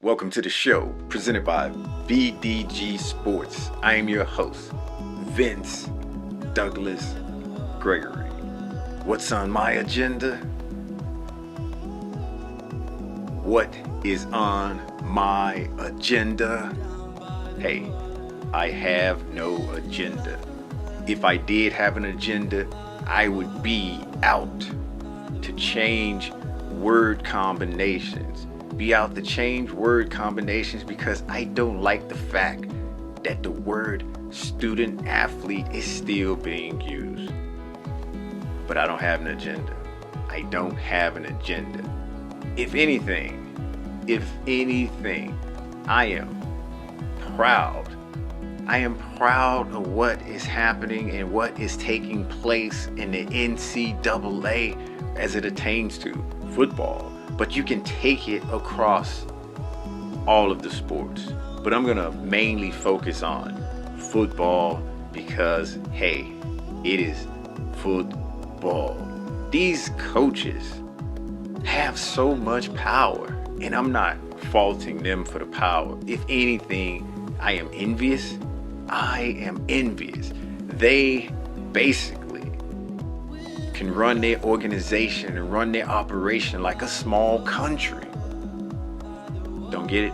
Welcome to the show presented by VDG Sports. I am your host, Vince Douglas Gregory. What's on my agenda? What is on my agenda? Hey, I have no agenda. If I did have an agenda, I would be out to change word combinations. Because I don't like the fact that the word student athlete is still being used. But I don't have an agenda. If anything, I am proud. I am proud of what is happening and what is taking place in the Ncaa as it attains to football. But you can take it across all of the sports. But I'm gonna mainly focus on football because, hey, it is football. These coaches have so much power, and I'm not faulting them for the power. If anything, I am envious. They basically can run their organization and run their operation like a small country. Don't get it?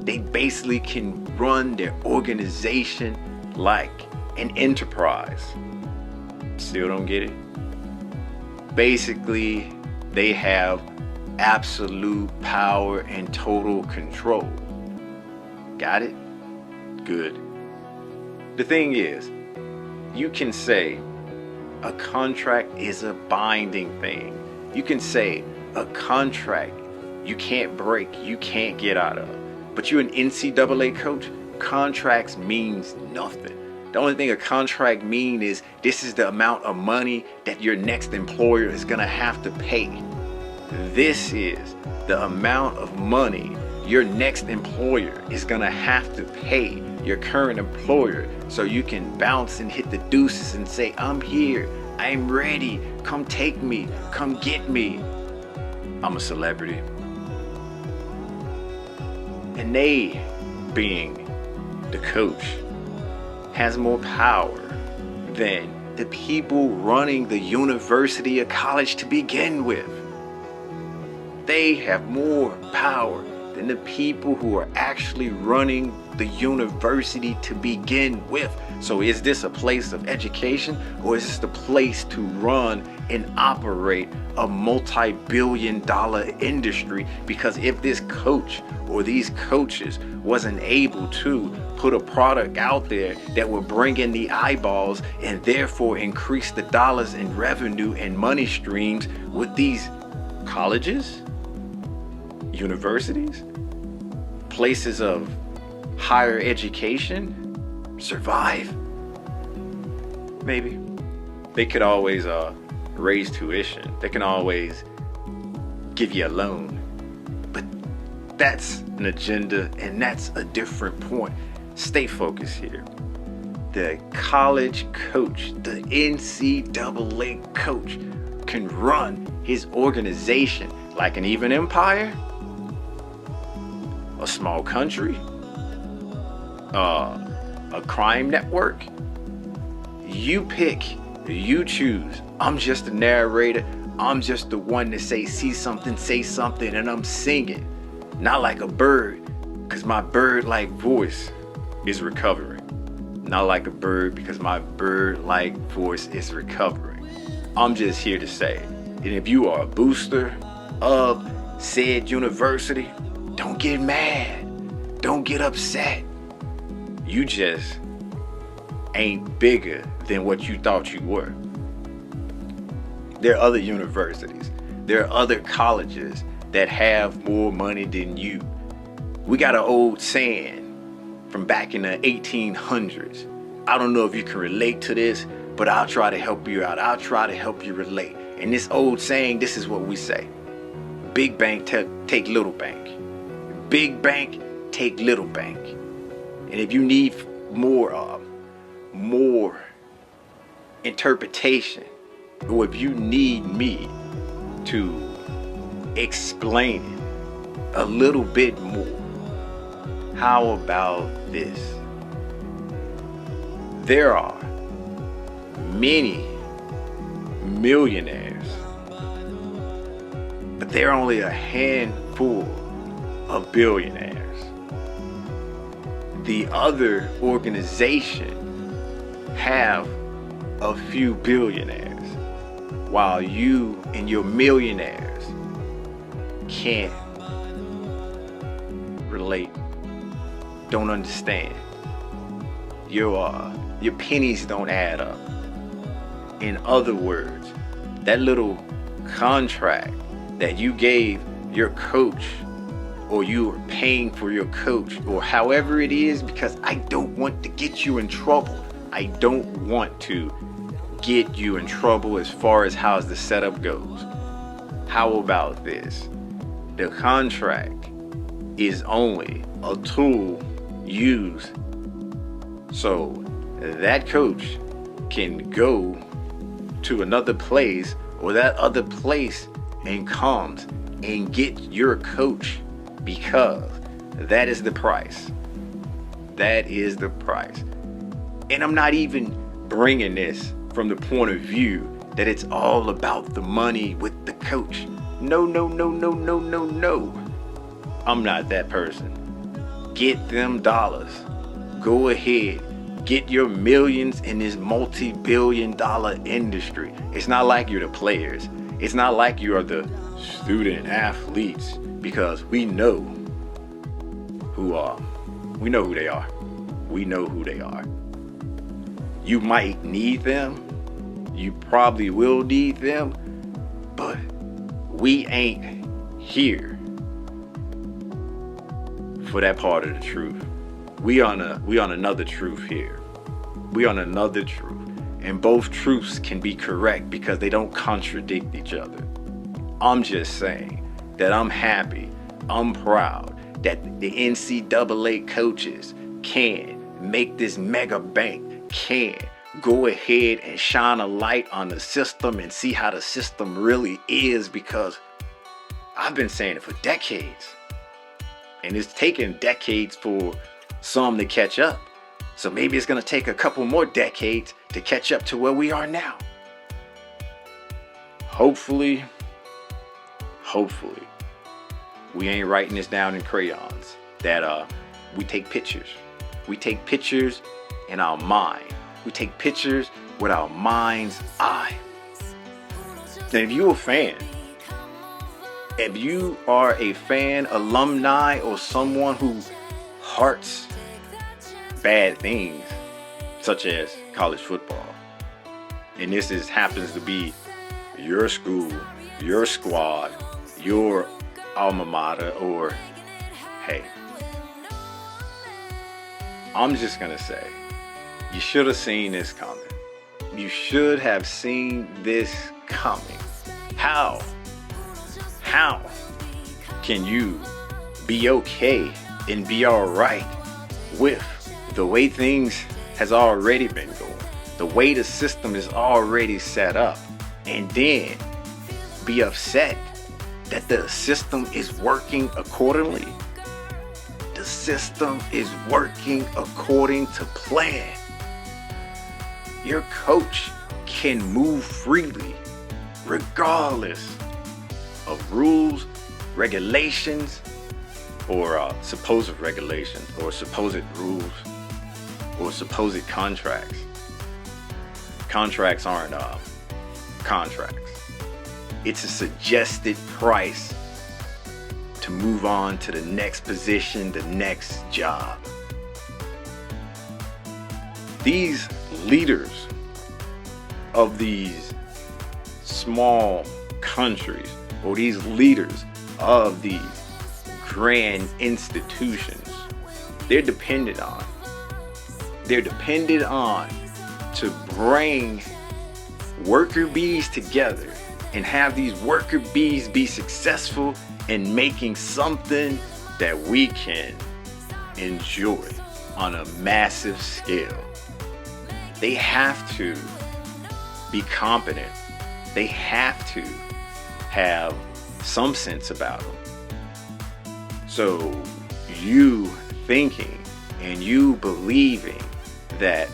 They basically can run their organization like an enterprise. Still don't get it? Basically, they have absolute power and total control. Got it? Good. The thing is, you can say a contract is a binding thing. You can say a contract you can't break, you can't get out of. But you're an NCAA coach, contracts means nothing. The only thing a contract means is this is the amount of money that your next employer is gonna have to pay. This is the amount of money your next employer is gonna have to pay your current employer, so you can bounce and hit the deuces and say, I'm here, I'm ready, come take me, come get me. I'm a celebrity. And they, being the coach, has more power than the people running the university or college to begin with. They have more power than the people who are actually running the university to begin with. So is this a place of education, or is this the place to run and operate a multi-billion-dollar industry? Because if this coach or these coaches wasn't able to put a product out there that would bring in the eyeballs and therefore increase the dollars in revenue and money streams, would these colleges, universities, places of higher education survive? Maybe. They could always raise tuition. They can always give you a loan. But that's an agenda, and that's a different point. Stay focused here. The college coach, the NCAA coach, can run his organization like an even empire, a small country, a crime network. You pick, you choose. I'm just a narrator. I'm just the one to see something, say something, and I'm singing. Not like a bird, because my bird-like voice is recovering. Not like a bird, because my bird-like voice is recovering. I'm just here to say, and if you are a booster of said university, don't get mad. Don't get upset. You just ain't bigger than what you thought you were. There are other universities. There are other colleges that have more money than you. We got an old saying from back in the 1800s. I don't know if you can relate to this, but I'll try to help you out. I'll try to help you relate. And this old saying, this is what we say. Big bank take little bank. Big bank take little bank. And if you need more interpretation, or if you need me to explain it, a little bit more. How about this? There are many millionaires, but there are only a handful of billionaires. The other organization have a few billionaires, while you and your millionaires can't relate, don't understand. Your pennies don't add up. In other words, that little contract that you gave your coach, or you are paying for your coach, or however it is, because I don't want to get you in trouble. I don't want to get you in trouble as far as how the setup goes. How about this? The contract is only a tool used so that coach can go to another place, or that other place and comes and get your coach, because that is the price. That is the price. And I'm not even bringing this from the point of view that it's all about the money with the coach. No. I'm not that person. Get them dollars. Go ahead. Get your millions in this multi-billion-dollar industry. It's not like you're the players. It's not like you are the student athletes, because we know who they are. We know who they are. You might need them. You probably will need them, but we ain't here for that part of the truth. We on another truth here. We on another truth. And both truths can be correct because they don't contradict each other. I'm just saying that I'm happy, I'm proud that the NCAA coaches can make this mega bank, can go ahead and shine a light on the system and see how the system really is, because I've been saying it for decades. And it's taken decades for some to catch up. So maybe it's going to take a couple more decades to catch up to where we are now. Hopefully, we ain't writing this down in crayons. That we take pictures. We take pictures in our mind. We take pictures with our mind's eye. And if you're a fan, if you are a fan, alumni, or someone who hearts bad things, such as college football, and this happens to be your school, your squad, your alma mater, or hey, I'm just gonna say, you should have seen this coming. You should have seen this coming. How can you be okay and be all right with the way things has already been going, the way the system is already set up, and then be upset that the system is working accordingly? The system is working according to plan. Your coach can move freely regardless of rules, regulations, or supposed regulations, or supposed rules, or supposed contracts. Contracts aren't contracts. It's a suggested price to move on to the next position, the next job. These leaders of these small countries, or these leaders of these grand institutions, they're dependent on to bring worker bees together and have these worker bees be successful in making something that we can enjoy on a massive scale. They have to be competent. They have to have some sense about them. So you thinking and you believing that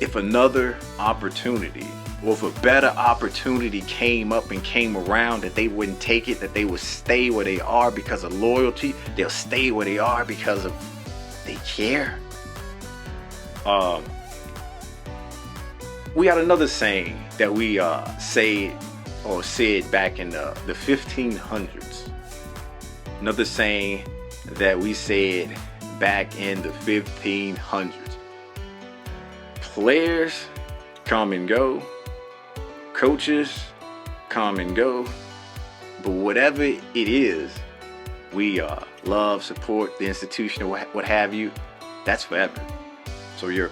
if another opportunity or if a better opportunity came up and came around, that they wouldn't take it, that they would stay where they are because of loyalty. They'll stay where they are because of they care. We got another saying that we said back in the 1500s. Another saying that we said back in the 1500s. Players come and go. Coaches come and go. But whatever it is, we love, support the institution or what have you, that's forever. So your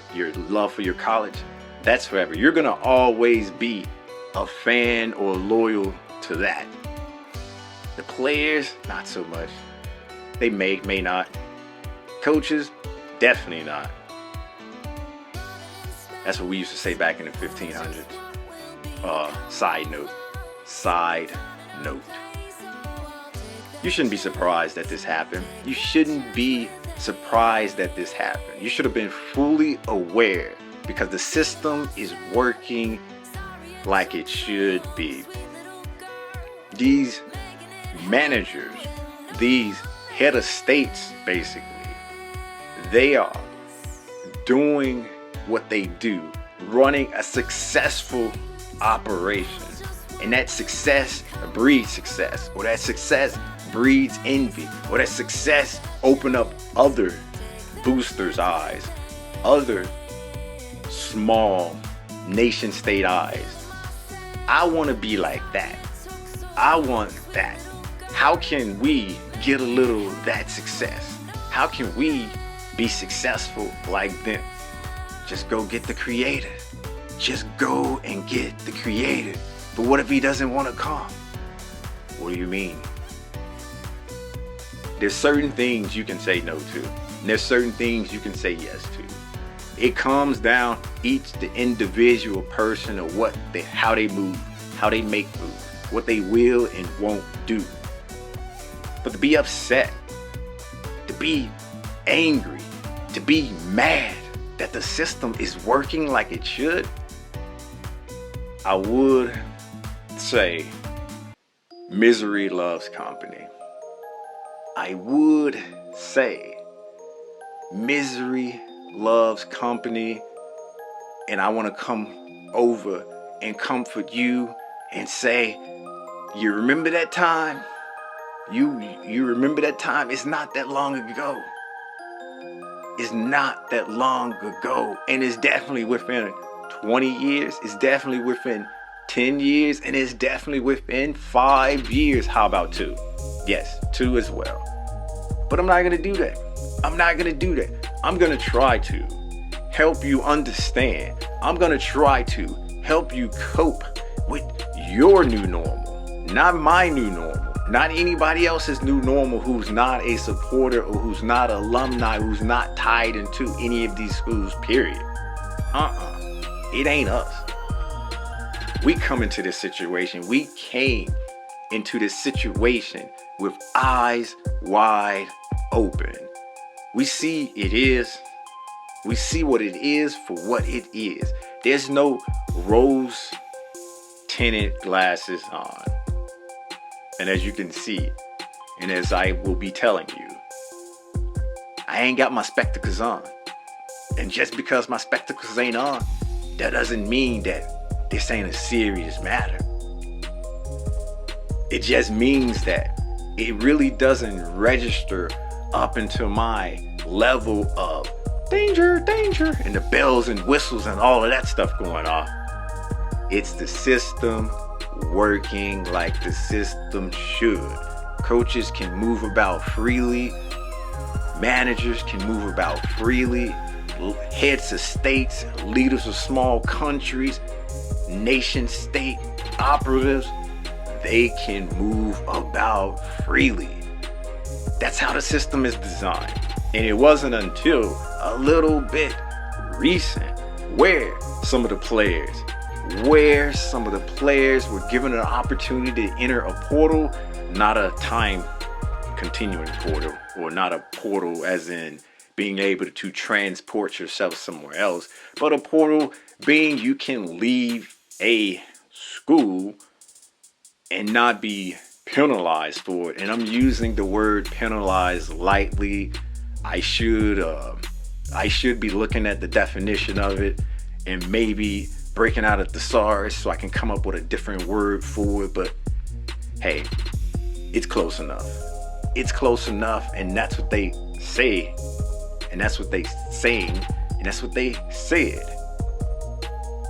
love for your college, that's forever. You're gonna always be a fan or loyal to that. The players, not so much. They may not. Coaches, definitely not. That's what we used to say back in the 1500s. Side note. You shouldn't be surprised that this happened. You shouldn't be surprised that this happened. You should have been fully aware because the system is working like it should be. These managers, these head of states, basically, they are doing what they do, running a successful operation. And that success breeds success, or that success breeds envy, or that success open up other boosters' eyes, other small nation state eyes. I want to be like that. I want that. How can we get a little of that success? How can we be successful like them? Just go get the creator. Just go and get the creator. But what if he doesn't want to come? What do you mean? There's certain things you can say no to. And there's certain things you can say yes to. It comes down the individual person or how they move, how they make moves, what they will and won't do. But to be upset, to be angry, to be mad that the system is working like it should, I would say misery loves company. I would say misery loves company, and I want to come over and comfort you and say, you remember that time? You remember that time? It's not that long ago. It's not that long ago, and it's definitely within 20 years. It's definitely within 10 years, and it's definitely within 5 years. How about 2? Yes, 2 as well. But I'm not going to do that. I'm not going to do that. I'm going to try to help you understand. I'm going to try to help you cope with your new normal, not my new normal, not anybody else's new normal who's not a supporter or who's not alumni, who's not tied into any of these schools, period. It ain't us. We come into this situation. We came into this situation with eyes wide open. We see it is. We see what it is for what it is. There's no rose tinted glasses on. And as you can see, and as I will be telling you, I ain't got my spectacles on. And just because my spectacles ain't on, that doesn't mean that this ain't a serious matter. It just means that it really doesn't register up into my level of danger, danger, and the bells and whistles and all of that stuff going off. It's the system working like the system should. Coaches can move about freely. Managers can move about freely. Heads of states, leaders of small countries, nation state operatives, they can move about freely. That's how the system is designed. And it wasn't until a little bit recent where some of the players were given an opportunity to enter a portal, not a time continuing portal, or not a portal as in being able to transport yourself somewhere else, but a portal being you can leave a school and not be penalized for it. And I'm using the word penalized lightly. I should be looking at the definition of it and maybe breaking out a thesaurus so I can come up with a different word for it. But hey, it's close enough. It's close enough, and that's what they say, and that's what they saying, and that's what they said.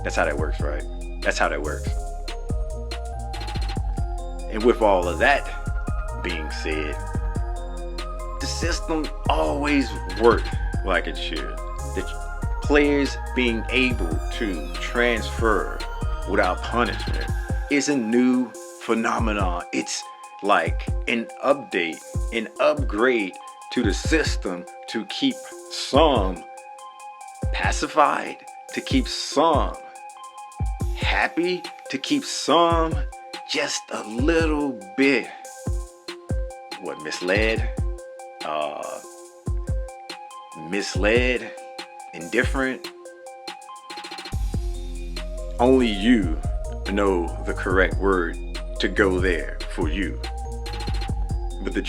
That's how that works, right? That's how that works. And with all of that being said, the system always worked like it should. The players being able to transfer without punishment is a new phenomenon. It's like an update, an upgrade to the system to keep some pacified, to keep some happy, to keep some just a little bit misled, indifferent. Only you know the correct word to go there for you. But the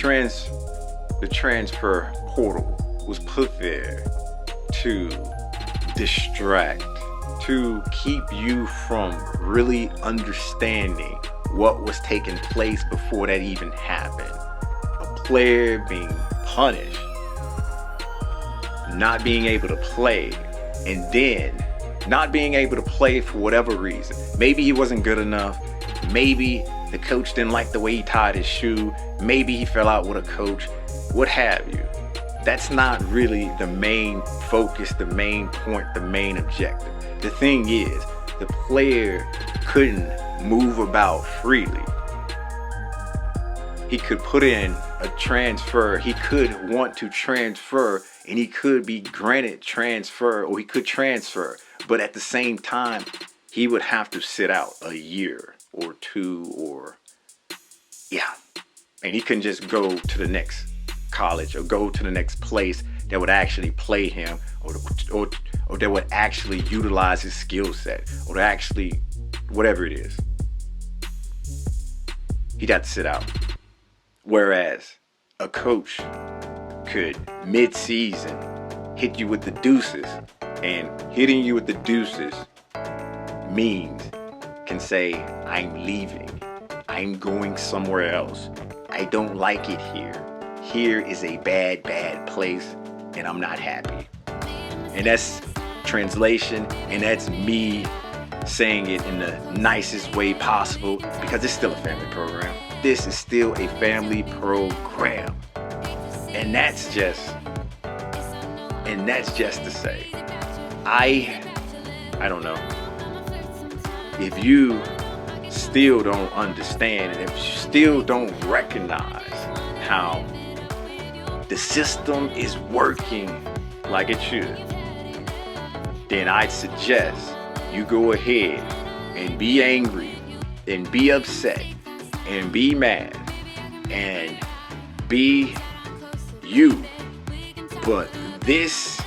transfer portal was put there to distract, to keep you from really understanding what was taking place before that even happened. A player being punished, not being able to play, and then not being able to play for whatever reason. Maybe he wasn't good enough. Maybe the coach didn't like the way he tied his shoe. Maybe he fell out with a coach. What have you. That's not really the main focus, the main point, the main objective. The thing is, the player couldn't move about freely. He could put in a transfer. He could want to transfer, and he could be granted transfer, or he could transfer. But at the same time, he would have to sit out a year or two, and he couldn't just go to the next college or go to the next place that would actually play him, or that would actually utilize his skill set, or to actually whatever it is. He'd have to sit out. Whereas a coach could mid-season hit you with the deuces, and hitting you with the deuces can say, I'm leaving. I'm going somewhere else. I don't like it here. Here is a bad, bad place, and I'm not happy. And that's translation, and that's me saying it in the nicest way possible, because it's still a family program. This is still a family program. And that's just to say, I don't know. If you still don't understand, and if you still don't recognize how the system is working like it should, then I'd suggest you go ahead and be angry and be upset and be mad and be you. But this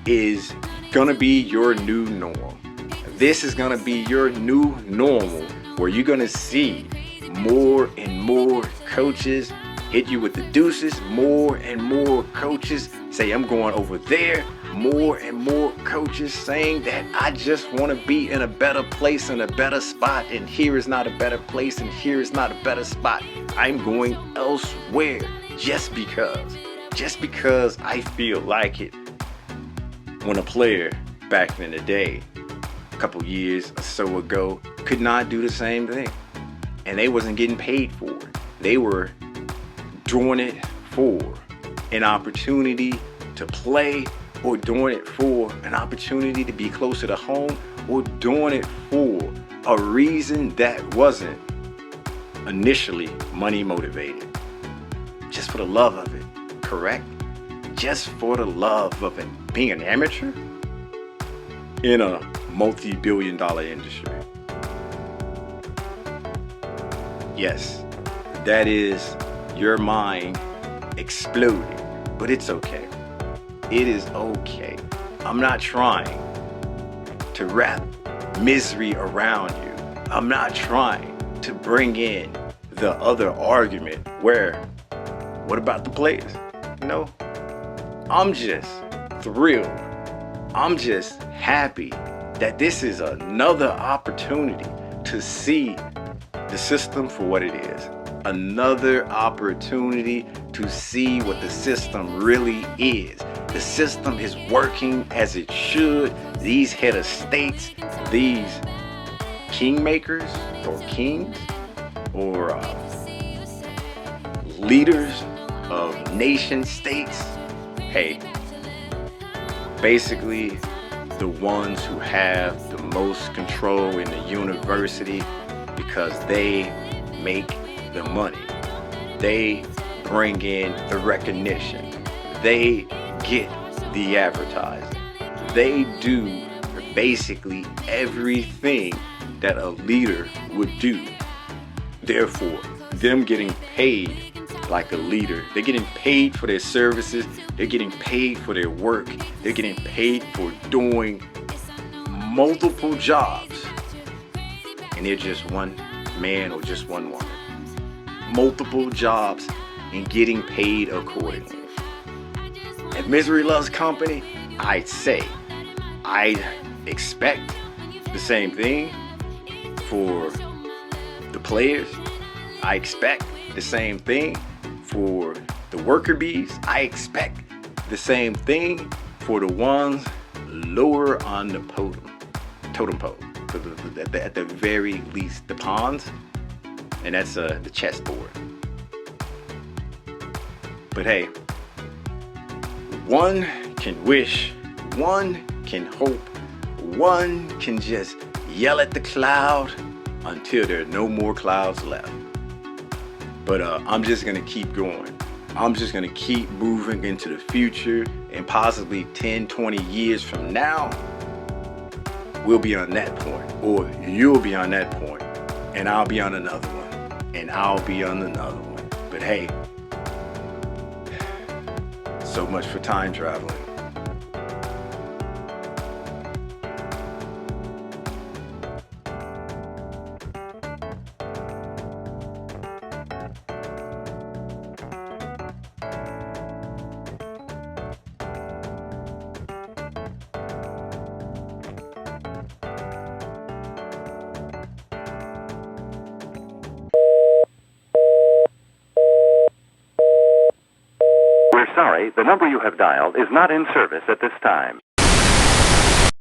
is gonna be your new norm. This is gonna be your new normal, where you're gonna see more and more coaches hit you with the deuces, more and more coaches say, I'm going over there, more and more coaches saying that I just want to be in a better place, in a better spot, and here is not a better place, and here is not a better spot. I'm going elsewhere just because I feel like it. When a player back in the day, a couple years or so ago, could not do the same thing, and they wasn't getting paid for it. They were doing it for an opportunity to play, or doing it for an opportunity to be closer to home, or doing it for a reason that wasn't initially money motivated. Just for the love of it, correct? Just for the love of it. Being an amateur in a multi-billion-dollar industry. Yes, that is your mind exploded. But it's okay. It is okay. I'm not trying to wrap misery around you. I'm not trying to bring in the other argument where, what about the players? No, I'm just thrilled. I'm just happy that this is another opportunity to see the system for what it is. Another opportunity to see what the system really is. The system is working as it should. These head of states, these kingmakers or kings or leaders of nation states, hey, basically the ones who have the most control in the university because they make the money. They bring in the recognition. They get the advertising. They do basically everything that a leader would do. Therefore, them getting paid like a leader, they're getting paid for their services, they're getting paid for their work, they're getting paid for doing multiple jobs, and they're just one man or just one woman. Multiple jobs and getting paid accordingly. If misery loves company, I'd say I expect the same thing for the players. I expect the same thing for the worker bees. I expect the same thing for the ones lower on the totem pole. At the very least, the pawns, and that's the chessboard. But hey, one can wish, one can hope, one can just yell at the cloud until there are no more clouds left. But I'm just gonna keep going. I'm just gonna keep moving into the future, and possibly 10, 20 years from now, we'll be on that point, or you'll be on that point, and I'll be on another one, and I'll be on another one. But hey, so much for time traveling. We're sorry, the number you have dialed is not in service at this time.